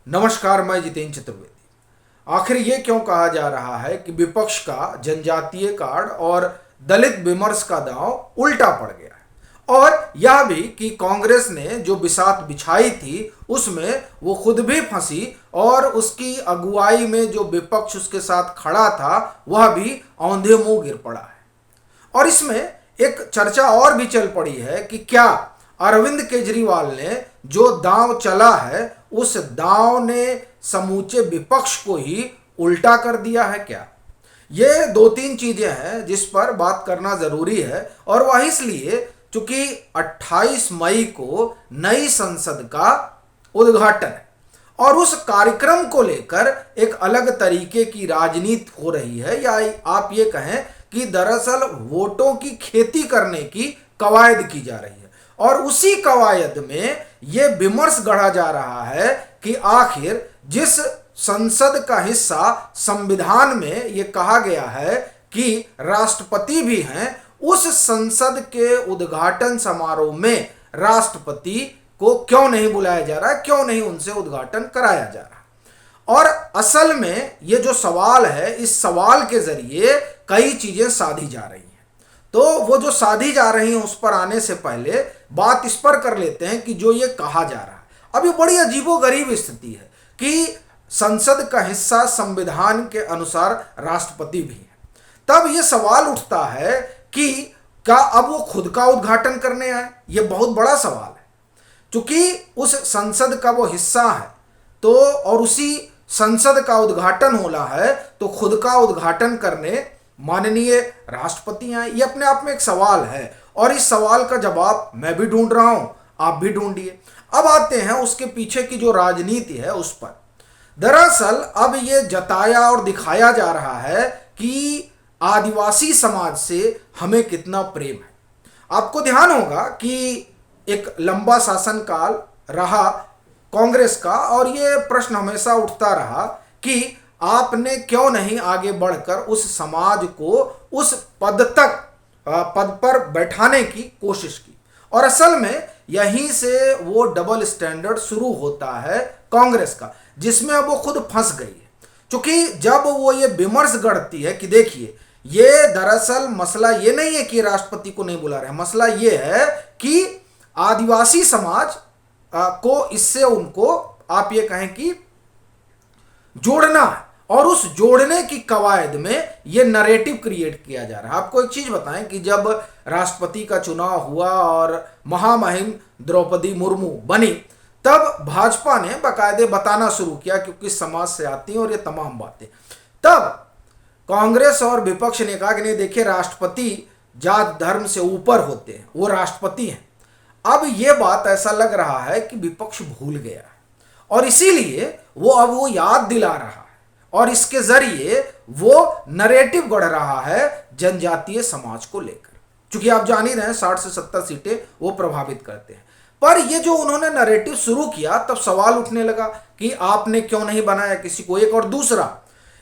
नमस्कार, मैं जितेंद्र चतुर्वेदी। आखिर ये क्यों कहा जा रहा है कि विपक्ष का जनजातीय कार्ड और दलित विमर्श का दांव उल्टा पड़ गया है, और यह भी कि कांग्रेस ने जो बिसात बिछाई थी उसमें वो खुद भी फंसी और उसकी अगुवाई में जो विपक्ष उसके साथ खड़ा था वह भी औंधे मुंह गिर पड़ा है। और इसमें एक चर्चा और भी चल पड़ी है कि क्या अरविंद केजरीवाल ने जो दांव चला है उस दांव ने समूचे विपक्ष को ही उल्टा कर दिया है क्या। ये दो तीन चीजें हैं जिस पर बात करना जरूरी है, और वह इसलिए चूंकि 28 मई को नई संसद का उद्घाटन है और उस कार्यक्रम को लेकर एक अलग तरीके की राजनीति हो रही है, या आप ये कहें कि दरअसल वोटों की खेती करने की कवायद की जा रही है। और उसी कवायद में ये विमर्श गढ़ा जा रहा है कि आखिर जिस संसद का हिस्सा संविधान में ये कहा गया है कि राष्ट्रपति भी हैं, उस संसद के उद्घाटन समारोह में राष्ट्रपति को क्यों नहीं बुलाया जा रहा है, क्यों नहीं उनसे उद्घाटन कराया जा रहा। और असल में ये जो सवाल है, इस सवाल के जरिए कई चीजें साधी जा रही हैं। तो वो जो साधी जा रही हैं उस पर आने से पहले बात इस पर कर लेते हैं कि जो ये कहा जा रहा है, अब ये बड़ी अजीबोगरीब स्थिति है कि संसद का हिस्सा संविधान के अनुसार राष्ट्रपति भी है। तब ये सवाल उठता है कि क्या अब वो खुद का उद्घाटन करने आए, ये बहुत बड़ा सवाल है। क्योंकि उस संसद का वो हिस्सा है तो, और उसी संसद का उद्घाटन होला है तो खुद का उद्घाटन करने माननीय राष्ट्रपति आए, ये अपने आप में एक सवाल है। और इस सवाल का जवाब मैं भी ढूंढ रहा हूं, आप भी ढूंढिए। अब आते हैं उसके पीछे की जो राजनीति है उस पर। दरअसल अब ये जताया और दिखाया जा रहा है कि आदिवासी समाज से हमें कितना प्रेम है। आपको ध्यान होगा कि एक लंबा शासनकाल रहा कांग्रेस का, और ये प्रश्न हमेशा उठता रहा कि आपने क्यों नहीं आगे बढ़कर उस समाज को उस पद पर बैठाने की कोशिश की। और असल में यहीं से वो डबल स्टैंडर्ड शुरू होता है कांग्रेस का, जिसमें अब वो खुद फंस गई है। क्योंकि जब वो ये विमर्श गढ़ती है कि देखिए ये दरअसल मसला ये नहीं है कि राष्ट्रपति को नहीं बुला रहे हैं, मसला ये है कि आदिवासी समाज को इससे उनको आप ये कहें कि जोड़ना है, और उस जोड़ने की कवायद में ये नरेटिव क्रिएट किया जा रहा है। आपको एक चीज बताएं कि जब राष्ट्रपति का चुनाव हुआ और महामहिम द्रौपदी मुर्मू बनी, तब भाजपा ने बाकायदे बताना शुरू किया, क्योंकि समाज से आती हैं और ये तमाम बातें। तब कांग्रेस और विपक्ष ने कहा कि नहीं देखिए, राष्ट्रपति जात धर्म से ऊपर होते हैं, वो राष्ट्रपति हैं। अब ये बात ऐसा लग रहा है कि विपक्ष भूल गया है, और इसीलिए वो याद दिला रहा है, और इसके जरिए वो नरेटिव गढ़ रहा है जनजातीय समाज को लेकर। क्योंकि आप जान ही रहे हैं 60 से 70 सीटें वो प्रभावित करते हैं। पर ये जो उन्होंने नरेटिव शुरू किया, तब सवाल उठने लगा कि आपने क्यों नहीं बनाया किसी को एक। और दूसरा,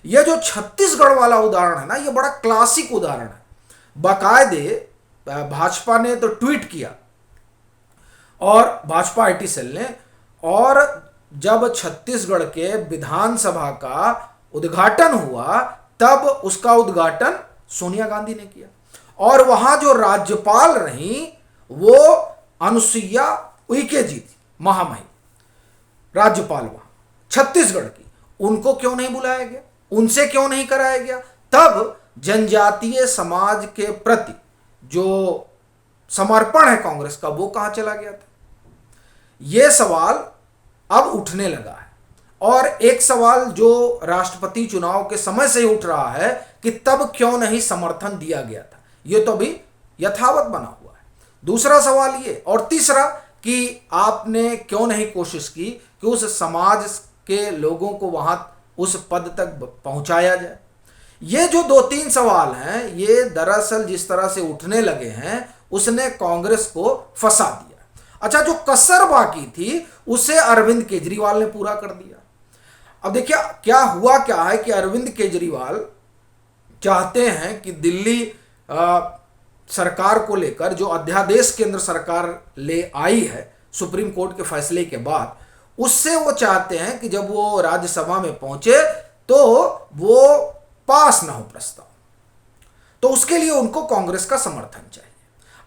ये जो छत्तीसगढ़ वाला उदाहरण है ना, ये बड़ा क्लासिक उदाहरण है। बाकायदे भाजपा ने तो ट्वीट किया, और भाजपा आईटी सेल ने, और जब छत्तीसगढ़ के विधानसभा का उद्घाटन हुआ तब उसका उद्घाटन सोनिया गांधी ने किया, और वहां जो राज्यपाल रही वो अनुसुईया उइके जी थी, महामहिम राज्यपाल वहां छत्तीसगढ़ की। उनको क्यों नहीं बुलाया गया, उनसे क्यों नहीं कराया गया। तब जनजातीय समाज के प्रति जो समर्पण है कांग्रेस का, वो कहां चला गया था। यह सवाल अब उठने लगा है, और एक सवाल जो राष्ट्रपति चुनाव के समय से ही उठ रहा है कि तब क्यों नहीं समर्थन दिया गया था, यह तो अभी यथावत बना हुआ है। दूसरा सवाल ये, और तीसरा कि आपने क्यों नहीं कोशिश की कि उस समाज के लोगों को वहां उस पद तक पहुंचाया जाए। ये जो दो तीन सवाल हैं, ये दरअसल जिस तरह से उठने लगे हैं उसने कांग्रेस को फंसा दिया। अच्छा, जो कसर बाकी थी उसे अरविंद केजरीवाल ने पूरा कर दिया। अब देखिए क्या हुआ, क्या है कि अरविंद केजरीवाल चाहते हैं कि दिल्ली सरकार को लेकर जो अध्यादेश केंद्र सरकार ले आई है सुप्रीम कोर्ट के फैसले के बाद, उससे वो चाहते हैं कि जब वो राज्यसभा में पहुंचे तो वो पास ना हो प्रस्ताव। तो उसके लिए उनको कांग्रेस का समर्थन चाहिए।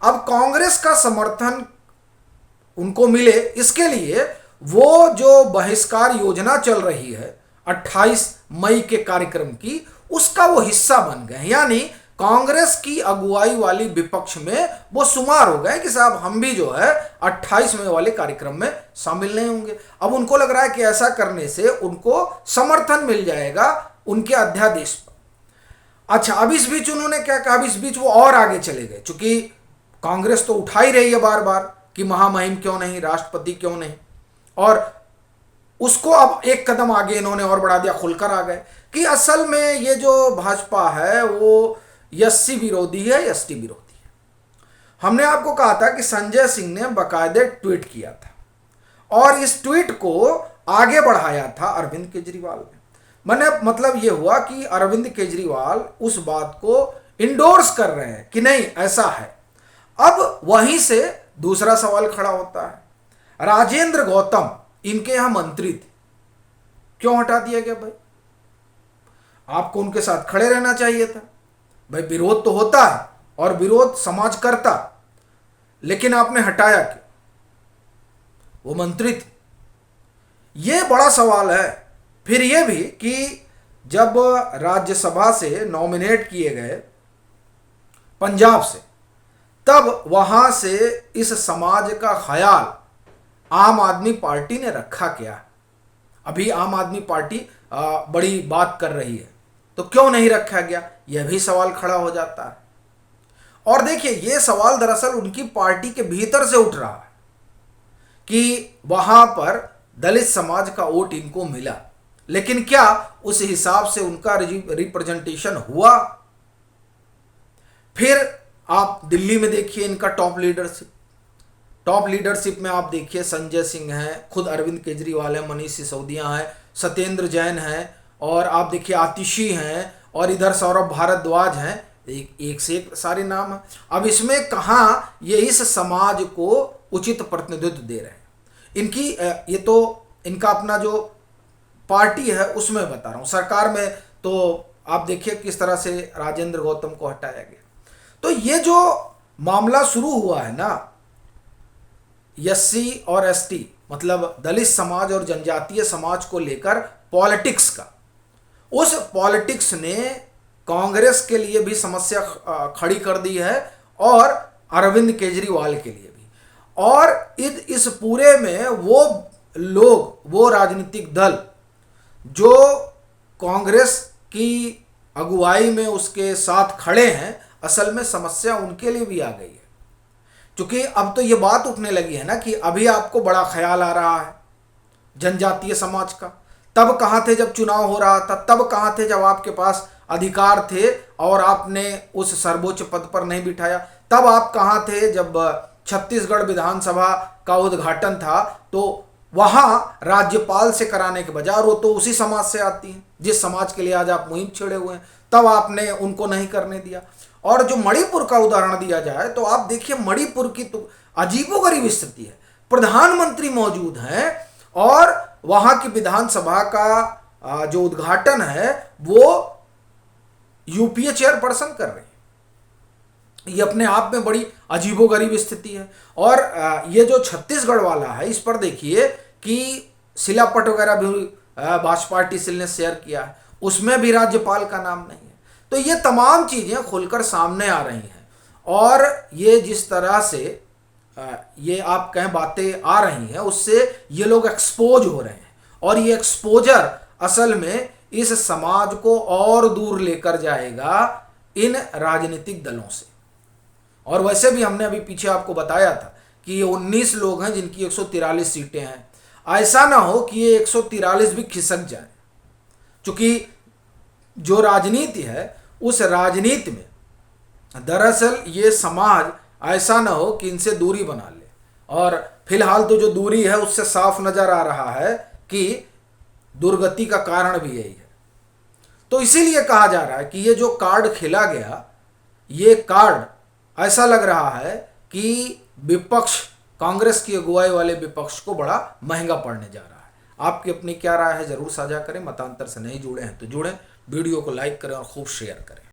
अब कांग्रेस का समर्थन उनको मिले, इसके लिए वो जो बहिष्कार योजना चल रही है 28 मई के कार्यक्रम की, उसका वो हिस्सा बन गए। यानी कांग्रेस की अगुवाई वाली विपक्ष में वो शुमार हो गए कि साहब हम भी जो है 28 मई वाले कार्यक्रम में शामिल नहीं होंगे। अब उनको लग रहा है कि ऐसा करने से उनको समर्थन मिल जाएगा उनके अध्यादेश पर। अच्छा, अब इस बीच उन्होंने क्या कहा, अब इस बीच वो और आगे चले गए, चूंकि कांग्रेस तो उठा ही रही है बार बार कि महामहिम क्यों नहीं, राष्ट्रपति क्यों नहीं, और उसको अब एक कदम आगे इन्होंने और बढ़ा दिया, खुलकर आ गए कि असल में ये जो भाजपा है वो एससी विरोधी है, एसटी विरोधी है। हमने आपको कहा था कि संजय सिंह ने बाकायदे ट्वीट किया था और इस ट्वीट को आगे बढ़ाया था अरविंद केजरीवाल ने। मैंने मतलब ये हुआ कि अरविंद केजरीवाल उस बात को इंडोर्स कर रहे हैं कि नहीं ऐसा है। अब वहीं से दूसरा सवाल खड़ा होता है, राजेंद्र गौतम इनके यहां मंत्री थे, क्यों हटा दिया गया भाई? आपको उनके साथ खड़े रहना चाहिए था भाई। विरोध तो होता है और विरोध समाज करता, लेकिन आपने हटाया क्यों? वो मंत्री थे। यह बड़ा सवाल है। फिर यह भी कि जब राज्यसभा से नॉमिनेट किए गए पंजाब से, तब वहां से इस समाज का ख्याल आम आदमी पार्टी ने रखा क्या? अभी आम आदमी पार्टी बड़ी बात कर रही है, तो क्यों नहीं रखा गया, यह भी सवाल खड़ा हो जाता है। और देखिए, यह सवाल दरअसल उनकी पार्टी के भीतर से उठ रहा है कि वहां पर दलित समाज का वोट इनको मिला, लेकिन क्या उस हिसाब से उनका रिप्रेजेंटेशन हुआ? फिर आप दिल्ली में देखिए इनका टॉप लीडरशिप में आप देखिए संजय सिंह हैं, खुद अरविंद केजरीवाल हैं, मनीष सिसोदिया हैं, सत्येंद्र जैन हैं, और आप देखिए आतिशी हैं, और इधर सौरभ भारद्वाज हैं, एक से एक सारे नाम हैं। अब इसमें कहाँ ये इस समाज को उचित प्रतिनिधित्व दे रहे हैं? इनकी ये तो इनका अपना जो पार्टी है उसमें बता रहा हूँ, सरकार में तो आप देखिए किस तरह से राजेंद्र गौतम को हटाया गया। तो ये जो मामला शुरू हुआ है ना, एससी और एसटी मतलब दलित समाज और जनजातीय समाज को लेकर पॉलिटिक्स का, उस पॉलिटिक्स ने कांग्रेस के लिए भी समस्या खड़ी कर दी है और अरविंद केजरीवाल के लिए भी। और इस पूरे में वो लोग, वो राजनीतिक दल जो कांग्रेस की अगुवाई में उसके साथ खड़े हैं, असल में समस्या उनके लिए भी आ गई है। क्योंकि अब तो ये बात उठने लगी है ना कि अभी आपको बड़ा ख्याल आ रहा है जनजातीय समाज का। तब कहाँ थे जब चुनाव हो रहा था? तब कहाँ थे जब आपके पास अधिकार थे और आपने उस सर्वोच्च पद पर नहीं बिठाया? तब आप कहाँ थे जब छत्तीसगढ़ विधानसभा का उद्घाटन था तो वहां राज्यपाल से कराने के बजाय, और वो तो उसी समाज से आती हैं जिस समाज के लिए आज आप मुहिम छेड़े हुए हैं, तब आपने उनको नहीं करने दिया। और जो मणिपुर का उदाहरण दिया जाए तो आप देखिए मणिपुर की तो अजीबोगरीब स्थिति है। प्रधानमंत्री मौजूद हैं और वहां की विधानसभा का जो उद्घाटन है वो यूपीए चेयरपर्सन कर रही है। ये अपने आप में बड़ी अजीबोगरीब स्थिति है। और ये जो छत्तीसगढ़ वाला है, इस पर देखिए कि शिलापट वगैरह भी भाजपा पार्टी ने शेयर किया है, उसमें भी राज्यपाल का नाम नहीं है। तो ये तमाम चीजें खुलकर सामने आ रही हैं और ये जिस तरह से ये आप कहें बातें आ रही हैं, उससे ये लोग एक्सपोज हो रहे हैं और ये एक्सपोजर असल में इस समाज को और दूर लेकर जाएगा इन राजनीतिक दलों से। और वैसे भी हमने अभी पीछे आपको बताया था कि ये 19 लोग हैं जिनकी 143 सीटें हैं। ऐसा ना हो कि ये 143 भी खिसक जाए, क्योंकि जो राजनीति है उस राजनीति में दरअसल ये समाज ऐसा ना हो कि इनसे दूरी बना ले। और फिलहाल तो जो दूरी है उससे साफ नजर आ रहा है कि दुर्गति का कारण भी यही है। तो इसीलिए कहा जा रहा है कि ये जो कार्ड खेला गया, ये कार्ड ऐसा लग रहा है कि विपक्ष, कांग्रेस की अगुवाई वाले विपक्ष को बड़ा महंगा पड़ने जा रहा है। आपकी अपनी क्या राय है जरूर साझा करें। मतांतर से नहीं जुड़े हैं तो जुड़ें, वीडियो को लाइक करें और खूब शेयर करें।